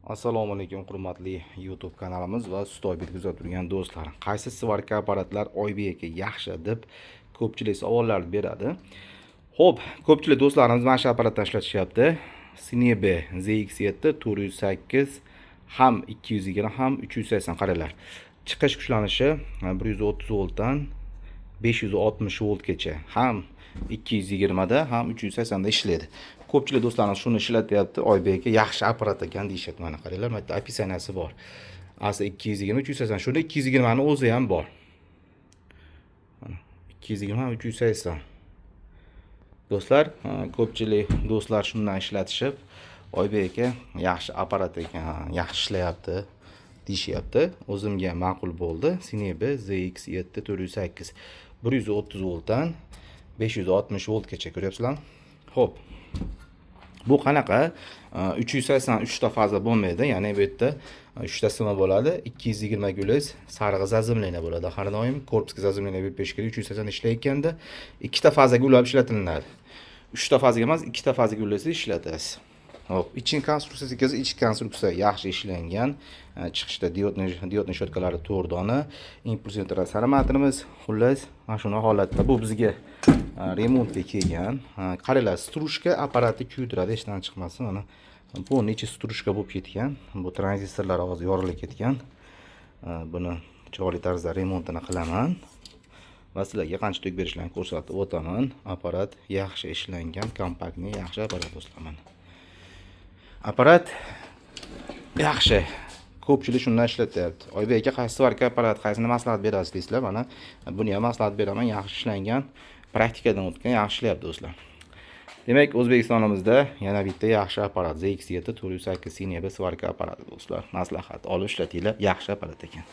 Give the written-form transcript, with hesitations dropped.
Assalomu alaykum hurmatli YouTube kanalimiz va Ustoybek kuzatib turgan do'stlar. Qaysi svarka apparatlar Oybekka yaxshi deb ko'pchilik savollar beradi. Xo'p, ko'pchilik do'stlarimiz mana shu apparatni ishlatishyapti. Sinebe ZX7 408 ham 220 ham 380 qaranglar. Chiqish kuchlanishi 130 voltdan 560 voltgacha ham 220 da ham 380 da ishlaydi. Ko'pchilik do'stlarimiz shuni ishlatyapti. Oybekka yaxshi apparat ekan deyishyapti. Mana qaranglar, mana opisaniyasi bor. Asli 220 380. Shunda 220 ni o'zi ham bor. Mana 220 ham 380. Do'stlar, ko'pchilik do'stlar shundan ishlatishib, Oybekka yaxshi apparat ekan, yaxshi ishlayapti deyishyapti. O'zimga ma'qul bo'ldi. Sinebe ZX7 408 130 voltdan 560 voltgacha ko'ryapsizlarmi? Xo'p. Bu qanaqa? 380 3 ta faza bo'lmaydi. Ya'ni bu yerda 3 ta sima bo'ladi. 220 guliz sarg'i zazimleniya bo'ladi. Har doim korpuska zazimleniya berib berish kerak. 380 ishlayotganda 2 ta fazaga ulab ishlatilinadi. 3 ta fazaga emas, 2 ta fazaga ulasa ishlatasiz. Hop, ichki konstruksiyasi, ichki konstruksiya yaxshi ishlangan. Chiqishda diodni shotkalari 4 dona, impulsor saramatrimiz, xullas, mana shunday holatda bu bizga remontga kelgan. Qaranglar, strushka apparati kuydiradi, hech narsa chiqmasin. Mana bu necha strushka bo'lib ketgan. Bu tranzistorlar hozir yorilib ketgan. Buni chiroyli tarzda remontini qilaman. Va sizlarga qancha to'k berishlarini ko'rsatib o'taman. Apparat yaxshi ishlangan, kompaktni yaxshi apparat do'stlar. Apparat yaxshi. Ko'pchilik shundan ishlatyapti. Oybekka qaysi svarka apparat, qaysini maslahat berasiz deysizlar. Mana buni ham maslahat beraman. Yaxshi ishlangan, praktikadan o'tgan, yaxshi ishlayapti do'stlar. Demak, O'zbekistonimizda yana bitta yaxshi apparat ZX7 408 Sinebe svarka apparati do'stlar. Maslahat olib ishlatinglar, yaxshi apparat ekan.